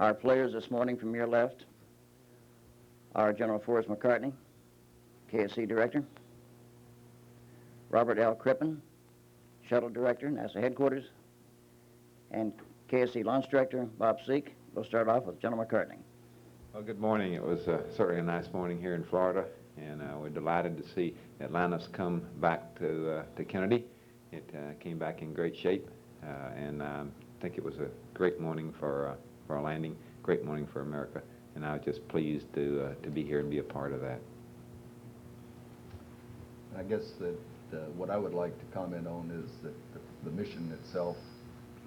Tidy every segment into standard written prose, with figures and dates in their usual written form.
Our players this morning from your left are General Forrest McCartney, KSC Director, Robert L. Crippen, Shuttle Director, NASA Headquarters, and KSC Launch Director, Bob Seek. We'll start off with General McCartney. Well, good morning. It was certainly a nice morning here in Florida, and we're delighted to see Atlantis come back to Kennedy. It came back in great shape, and I think it was a great morning for our landing, great morning for America, and I was just pleased to be here and be a part of that. I guess that what I would like to comment on is that the mission itself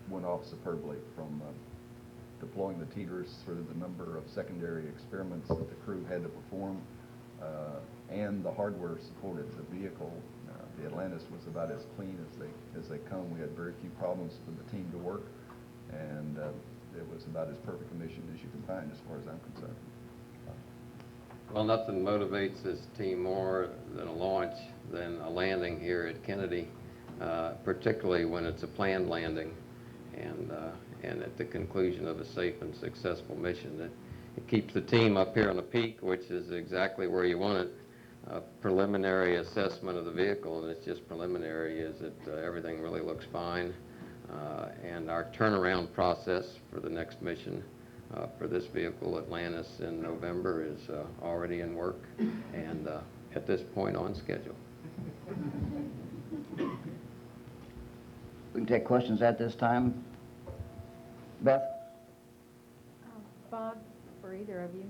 went off superbly, from deploying the teeters through the number of secondary experiments that the crew had to perform, and the hardware supported the vehicle. The Atlantis was about as clean as they come. We had very few problems with the team to work, and it was about as perfect a mission as you can find as far as I'm concerned. Well, nothing motivates this team more than a launch than a landing here at Kennedy, particularly when it's a planned landing and at the conclusion of a safe and successful mission. It keeps the team up here on the peak, which is exactly where you want it. A preliminary assessment of the vehicle, and it's just preliminary, is that everything really looks fine. And our turnaround process for the next mission for this vehicle, Atlantis, in November, is already in work and at this point on schedule. We can take questions at this time. Beth? Bob, for either of you,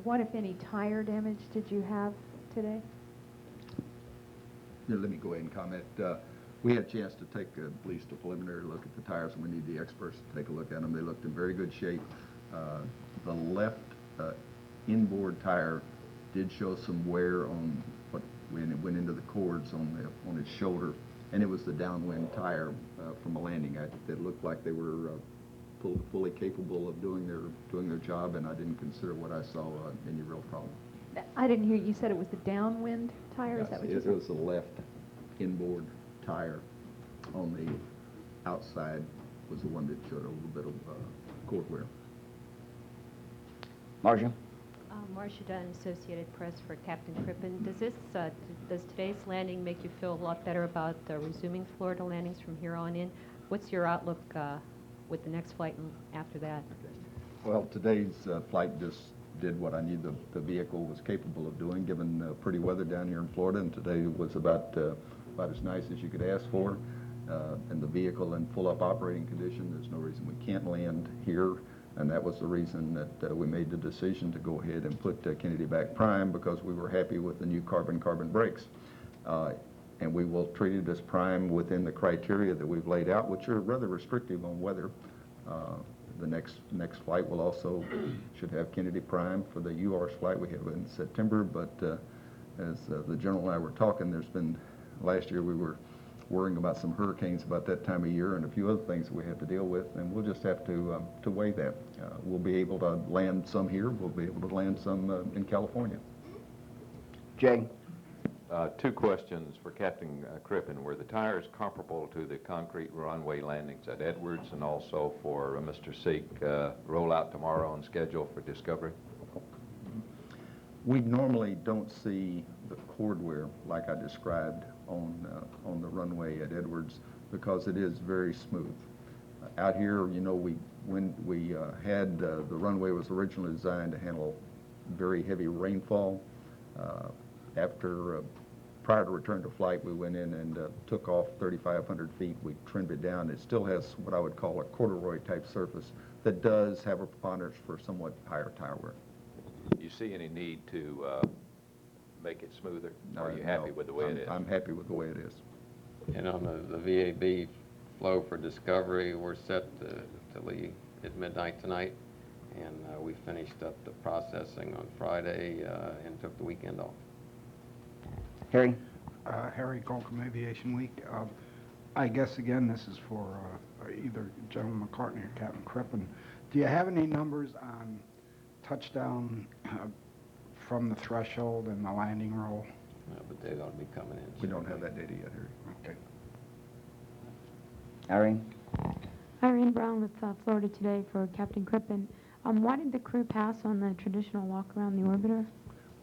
what, if any, tire damage did you have today? Yeah, let me go ahead and comment. We had a chance to take at least a preliminary look at the tires, and we need the experts to take a look at them. They looked in very good shape. The left inboard tire did show some wear on when it went into the cords on its shoulder, and it was the downwind tire from a landing. It looked like they were fully capable of doing their job, and I didn't consider what I saw any real problem. I didn't hear you said it was the downwind tire. Yes, Is that what you it said? was the left inboard tire on the outside was the one that showed a little bit of cord wear. Marcia? Marcia Dunn, Associated Press for Captain Crippen. Does today's landing make you feel a lot better about resuming Florida landings from here on in? What's your outlook with the next flight and after that? Well, today's flight just did what I knew the vehicle was capable of doing, given pretty weather down here in Florida, and today was about as nice as you could ask for. And the vehicle in full-up operating condition, there's no reason we can't land here, and that was the reason that we made the decision to go ahead and put Kennedy back prime, because we were happy with the new carbon-carbon brakes. And we will treat it as prime within the criteria that we've laid out, which are rather restrictive on weather. The next flight will also should have Kennedy prime for the UARS flight we have in September, but as the General and I were talking, last year we were worrying about some hurricanes about that time of year and a few other things that we have to deal with, and we'll just have to weigh that. We'll be able to land some here, we'll be able to land some in California. Jay? Two questions for Captain Crippen. Were the tires comparable to the concrete runway landings at Edwards, and also for Mr. Seek rollout tomorrow on schedule for Discovery? We normally don't see the cord wear like I described on the runway at Edwards, because it is very smooth. Out here, you know, when we had the runway was originally designed to handle very heavy rainfall. Prior to return to flight, we went in and took off 3,500 feet. We trimmed it down. It still has what I would call a corduroy type surface that does have a preponderance for somewhat higher tire wear. Do you see any need to make it smoother? Or are you happy with the way it is? I'm happy with the way it is. And on the VAB flow for Discovery, we're set to leave at midnight tonight, and we finished up the processing on Friday and took the weekend off. Harry? Harry Golcombe Aviation Week. I guess, again, this is for either General McCartney or Captain Crippen. Do you have any numbers on touchdown from the threshold and the landing roll? But they ought to be coming in. We don't have that data yet, Harry. Okay. Irene? Irene Brown with Florida Today for Captain Crippen. Why did the crew pass on the traditional walk around the orbiter?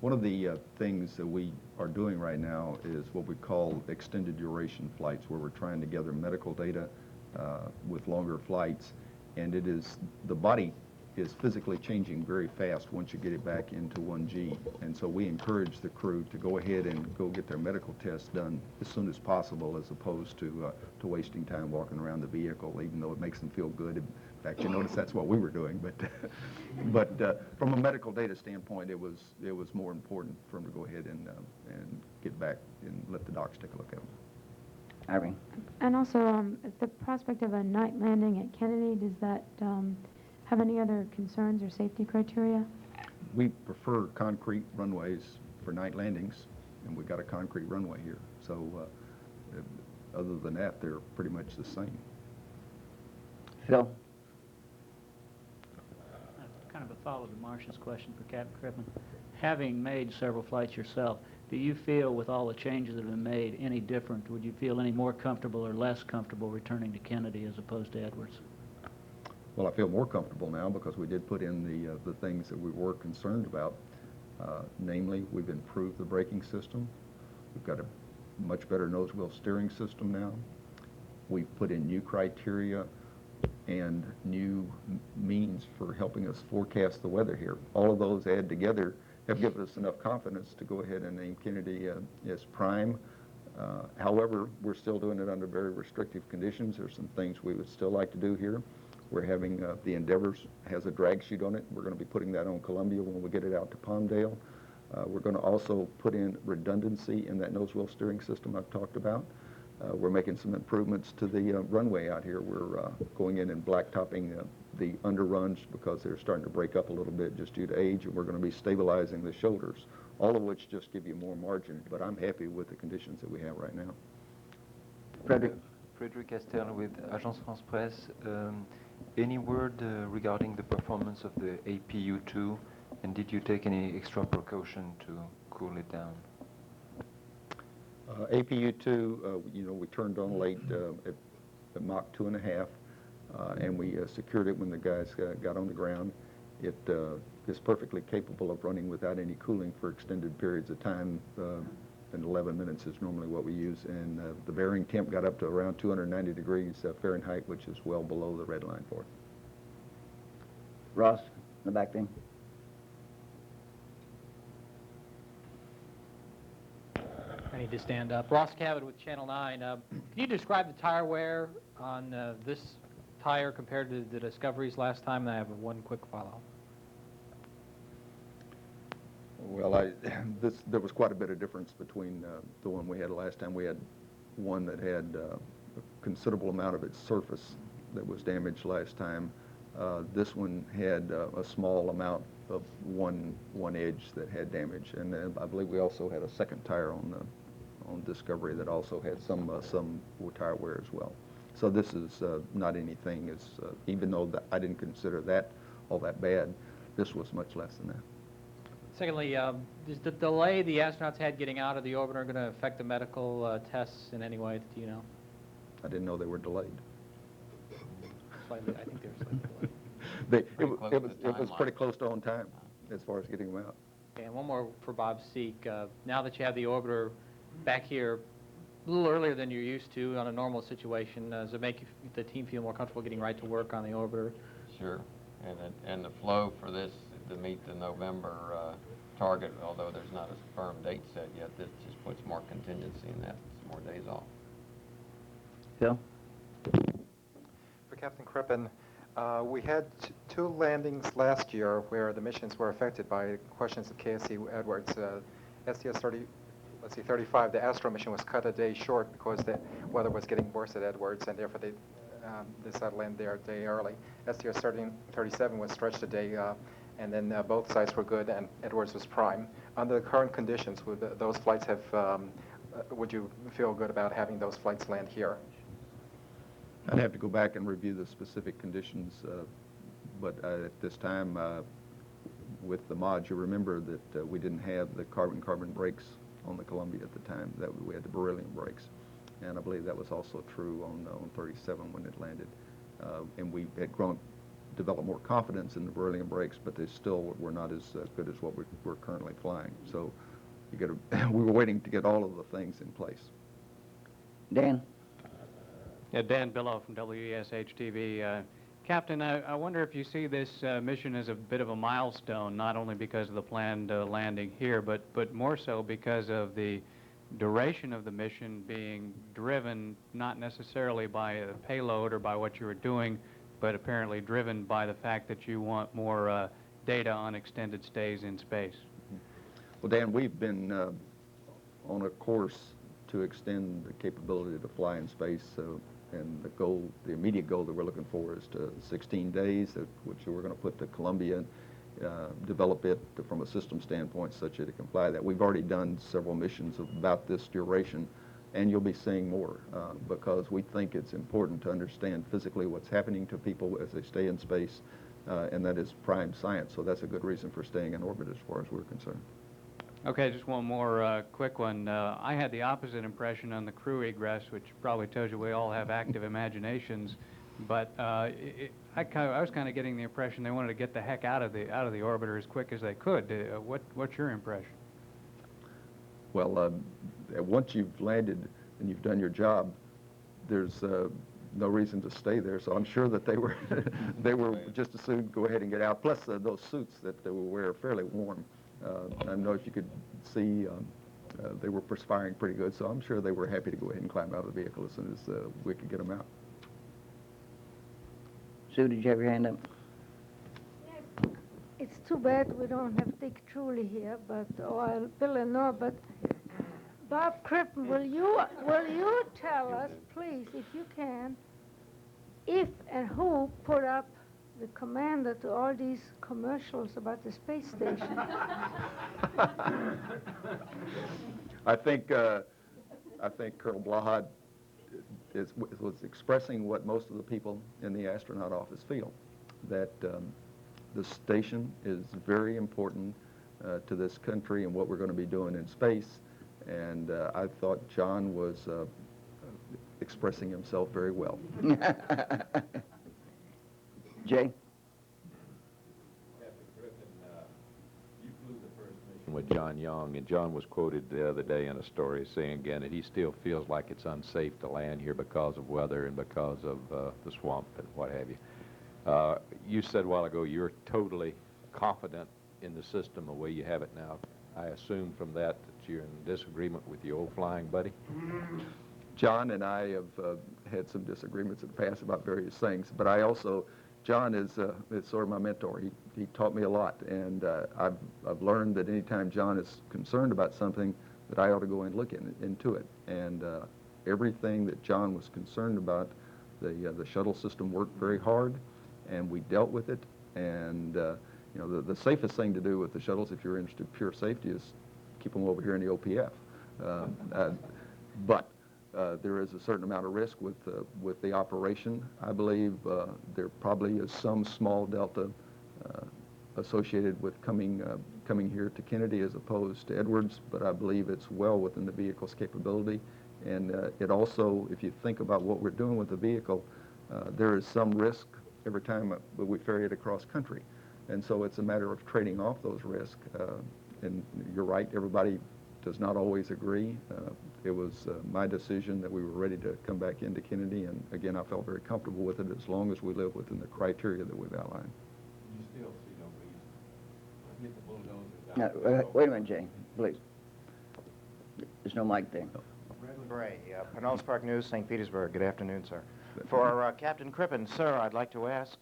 One of the things that we are doing right now is what we call extended duration flights, where we're trying to gather medical data with longer flights, and the body is physically changing very fast once you get it back into 1G, and so we encourage the crew to go ahead and go get their medical tests done as soon as possible, as opposed to wasting time walking around the vehicle, even though it makes them feel good. In fact, you notice that's what we were doing, but from a medical data standpoint, it was more important for them to go ahead and get back and let the docs take a look at them. Irene? And also, the prospect of a night landing at Kennedy, does that have any other concerns or safety criteria? We prefer concrete runways for night landings, and we've got a concrete runway here. So other than that, they're pretty much the same. Phil? Kind of a follow to Marcia's question for Captain Crippen. Having made several flights yourself, do you feel, with all the changes that have been made, any different? Would you feel any more comfortable or less comfortable returning to Kennedy as opposed to Edwards? Well, I feel more comfortable now because we did put in the things that we were concerned about. Namely, we've improved the braking system. We've got a much better nose wheel steering system now. We've put in new criteria and new means for helping us forecast the weather here. All of those add together have given us enough confidence to go ahead and name Kennedy as prime. However, we're still doing it under very restrictive conditions. There's some things we would still like to do here. We're having the Endeavors has a drag chute on it. We're going to be putting that on Columbia when we get it out to Palmdale. We're going to also put in redundancy in that nose wheel steering system I've talked about. We're making some improvements to the runway out here. We're going in and blacktopping the underruns because they're starting to break up a little bit just due to age, and we're going to be stabilizing the shoulders, all of which just give you more margin. But I'm happy with the conditions that we have right now. Frederick? Frederick Estelle with Agence France Presse. Any word regarding the performance of the APU-2, and did you take any extra precaution to cool it down? APU-2, we turned on late at Mach 2.5, and we secured it when the guys got on the ground. It is perfectly capable of running without any cooling for extended periods of time, and 11 minutes is normally what we use, and the bearing temp got up to around 290 degrees Fahrenheit, which is well below the red line for it. Ross, in the back there. I need to stand up. Ross Cavett with Channel 9. Can you describe the tire wear on this tire compared to the Discoveries last time? And I have one quick follow-up. Well, there was quite a bit of difference between the one we had last time. We had one that had a considerable amount of its surface that was damaged last time. This one had a small amount of one edge that had damage, and I believe we also had a second tire on Discovery that also had some tire wear as well. So this is not anything even though I didn't consider that all that bad, this was much less than that. Secondly, is the delay the astronauts had getting out of the orbiter going to affect the medical tests in any way? Do you know? I didn't know they were delayed. Slightly, I think they were slightly delayed. It was pretty close to on time as far as getting them out. Okay, and one more for Bob Seek. Now that you have the orbiter back here a little earlier than you're used to on a normal situation, does it make the team feel more comfortable getting right to work on the orbiter? Sure, and the flow for this to meet the November target, although there's not a firm date set yet, this just puts more contingency in that, some more days off. Phil? For Captain Crippen, we had two landings last year where the missions were affected by questions of KSC Edwards. STS-35, the Astro mission was cut a day short because the weather was getting worse at Edwards, and therefore they decided to land there a day early. STS-37 was stretched a day, and then both sites were good, and Edwards was prime. Under the current conditions, would those flights have? Would you feel good about having those flights land here? I'd have to go back and review the specific conditions, but at this time, with the mods, you remember that we didn't have the carbon-carbon brakes on the Columbia at the time, that we had the beryllium brakes. And I believe that was also true on 37 when it landed. and we had developed more confidence in the Beryllium brakes, but they still were not as good as what we're currently flying. So we were waiting to get all of the things in place. Dan? Yeah, Dan Billow from WESH-TV. Captain, I wonder if you see this mission as a bit of a milestone, not only because of the planned landing here, but more so because of the duration of the mission being driven not necessarily by a payload or by what you were doing, but apparently driven by the fact that you want more data on extended stays in space. Well, Dan, we've been on a course to extend the capability to fly in space, and the immediate goal that we're looking for is to 16 days, which we're going to put to Columbia, develop it from a system standpoint such that it can fly that. We've already done several missions of about this duration, and you'll be seeing more because we think it's important to understand physically what's happening to people as they stay in space, and that is prime science. So that's a good reason for staying in orbit as far as we're concerned. Okay, just one more quick one. I had the opposite impression on the crew egress, which probably tells you we all have active imaginations, but I was kind of getting the impression they wanted to get the heck out of the orbiter as quick as they could. What's your impression? Well, once you've landed and you've done your job, there's no reason to stay there. So I'm sure that they were just as soon go ahead and get out. Plus, those suits that they wear are fairly warm. I don't know if you could see, they were perspiring pretty good. So I'm sure they were happy to go ahead and climb out of the vehicle as soon as we could get them out. Sue, did you have your hand up? It's too bad we don't have Dick Truly here, or Bill and Nor, but Bob Crippen, will you tell us, please, if you can, if and who put up the commander to all these commercials about the space station? I think Colonel Blahad was expressing what most of the people in the astronaut office feel, that the station is very important to this country and what we're going to be doing in space. And I thought John was expressing himself very well. Jay? With John Young, and John was quoted the other day in a story saying again that he still feels like it's unsafe to land here because of weather and because of the swamp and what have you. You said a while ago you're totally confident in the system the way you have it now. I assume from that you're in disagreement with your old flying buddy? John and I have had some disagreements in the past about various things, but John is sort of my mentor. He taught me a lot, and I've learned that anytime John is concerned about something, that I ought to go and look into it. And everything that John was concerned about, the shuttle system worked very hard, and we dealt with it. And the safest thing to do with the shuttles, if you're interested in pure safety, is keep them over here in the OPF. But there is a certain amount of risk with the operation. I believe there probably is some small delta associated with coming here to Kennedy as opposed to Edwards, but I believe it's well within the vehicle's capability. And it also, if you think about what we're doing with the vehicle, there is some risk every time we ferry it across country. And so it's a matter of trading off those risks. And you're right, everybody does not always agree. It was my decision that we were ready to come back into Kennedy, and again, I felt very comfortable with it as long as we live within the criteria that we've outlined. You still see no reason to hit the bulldozers out? No, wait a minute, Jay, please. There's no mic there. Bray, Pinellas Park News, St. Petersburg. Good afternoon, sir. For Captain Crippen, sir, I'd like to ask,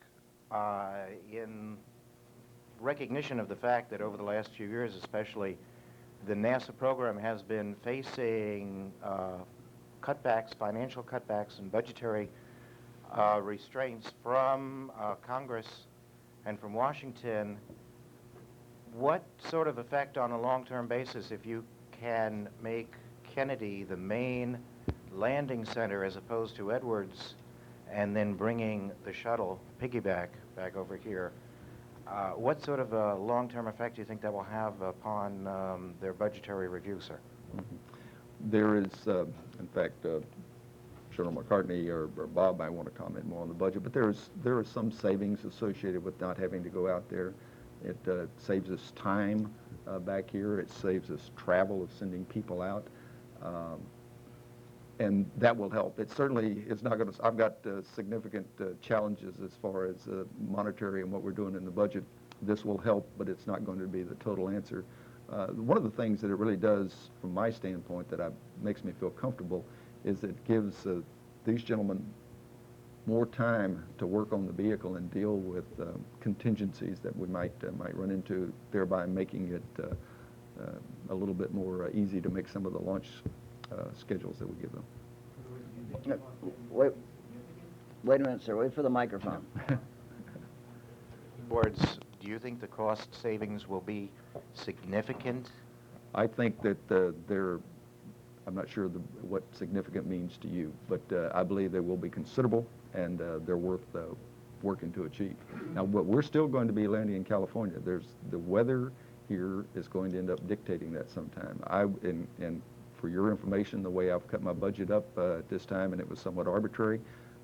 in recognition of the fact that over the last few years, especially, the NASA program has been facing cutbacks, financial cutbacks, and budgetary restraints from Congress and from Washington. What sort of effect on a long-term basis, if you can make Kennedy the main landing center as opposed to Edwards, and then bringing the shuttle piggyback back over here, what sort of a long-term effect do you think that will have upon their budgetary review, sir? There is, in fact, General McCartney or Bob might want to comment more on the budget, but there are some savings associated with not having to go out there. It saves us time back here. It saves us travel of sending people out. And that will help. It certainly is not going to, I've got significant challenges as far as monetary and what we're doing in the budget. This will help, but it's not going to be the total answer. One of the things that it really does, from my standpoint, that makes me feel comfortable is it gives these gentlemen more time to work on the vehicle and deal with contingencies that we might run into, thereby making it a little bit more easy to make some of the launch schedules that we give them. Wait a minute, sir. Wait for the microphone. Words, do you think the cost savings will be significant? I think that I'm not sure what significant means to you, but I believe they will be considerable, and they're worth working to achieve. Now, but we're still going to be landing in California. The weather here is going to end up dictating that sometime. And for your information, the way I've cut my budget up at this time, and it was somewhat arbitrary,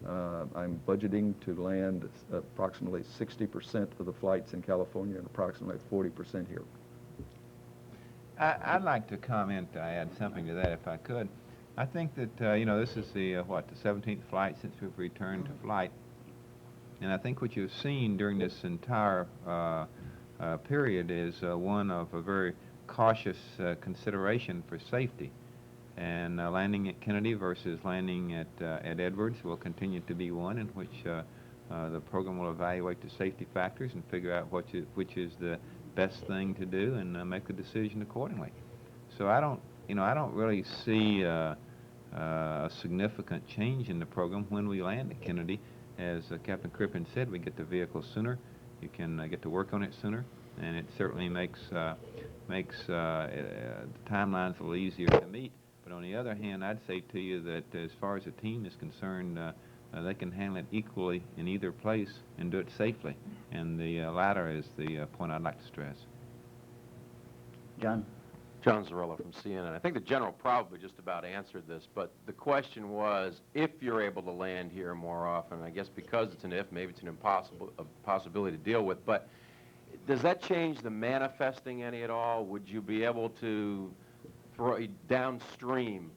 I'm budgeting to land approximately 60% of the flights in California and approximately 40% here. I'd like to comment, add something to that if I could. I think that, this is the 17th flight since we've returned to flight. And I think what you've seen during this entire period is one of a very cautious consideration for safety. And landing at Kennedy versus landing at Edwards will continue to be one in which the program will evaluate the safety factors and figure out which is the best thing to do and make the decision accordingly. So I don't really see a significant change in the program when we land at Kennedy. As Captain Crippen said, we get the vehicle sooner. You can get to work on it sooner, and it certainly makes the timelines a little easier to meet. But on the other hand, I'd say to you that as far as the team is concerned, they can handle it equally in either place and do it safely. And the latter is the point I'd like to stress. John? John Zarella from CNN. I think the general probably just about answered this, but the question was, if you're able to land here more often, I guess because it's an if, maybe it's a possibility to deal with, but does that change the manifesting any at all? Would you be able to throw downstream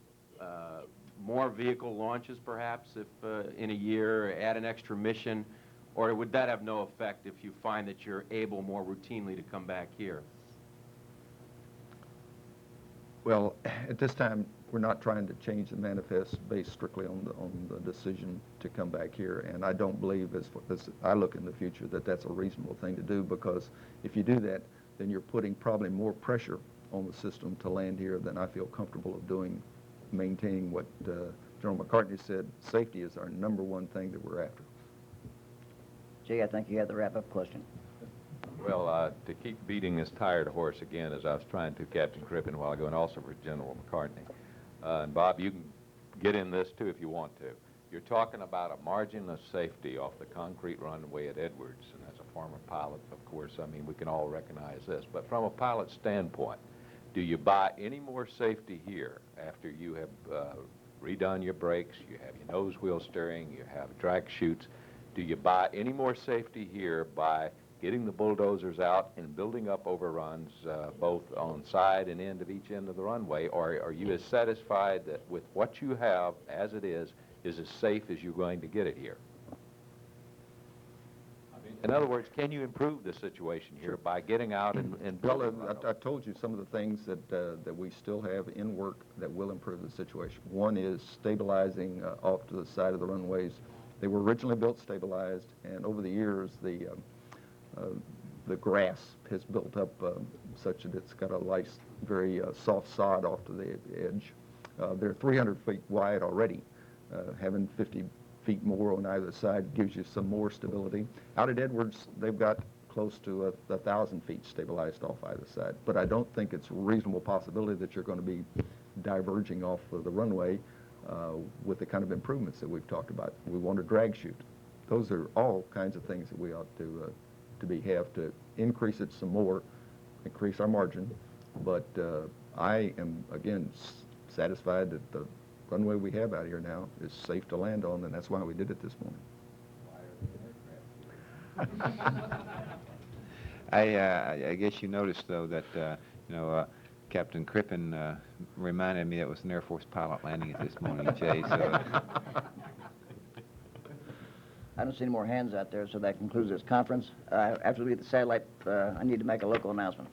more vehicle launches perhaps if in a year, add an extra mission, or would that have no effect if you find that you're able more routinely to come back here? Well, at this time, we're not trying to change the manifest based strictly on the decision to come back here, and I don't believe, as I look in the future, that that's a reasonable thing to do, because if you do that, then you're putting probably more pressure on the system to land here than I feel comfortable of doing, maintaining what General McCartney said, safety is our #1 thing that we're after. Jay, I think you had the wrap-up question. Well, to keep beating this tired horse again, as I was trying to Captain Crippen a while ago, and also for General McCartney. And Bob, you can get in this too if you want to. You're talking about a margin of safety off the concrete runway at Edwards, and as a former pilot, of course, I mean, we can all recognize this. But from a pilot standpoint, do you buy any more safety here after you have redone your brakes, you have your nose wheel steering, you have drag chutes? Do you buy any more safety here by getting the bulldozers out and building up overruns both on side and end of each end of the runway, or are you as satisfied that with what you have as it is as safe as you're going to get it here? In other words, can you improve the situation here by getting out and building? Well, I told you some of the things that we still have in work that will improve the situation. One is stabilizing off to the side of the runways. They were originally built stabilized, and over the years, the grass has built up such that it's got a nice, very soft sod off to the edge. They're 300 feet wide already. Having 50 feet more on either side gives you some more stability. Out at Edwards, they've got close to 1,000 feet stabilized off either side. But I don't think it's a reasonable possibility that you're going to be diverging off of the runway with the kind of improvements that we've talked about. We want a drag chute. Those are all kinds of things that we ought to have to increase it some more, increase our margin. But I am, again, satisfied that the runway we have out here now is safe to land on, and that's why we did it this morning. I guess you noticed, though, that, Captain Crippen reminded me it was an Air Force pilot landing it this morning, Jay, so... I don't see any more hands out there, so that concludes this conference. After we get the satellite, I need to make a local announcement.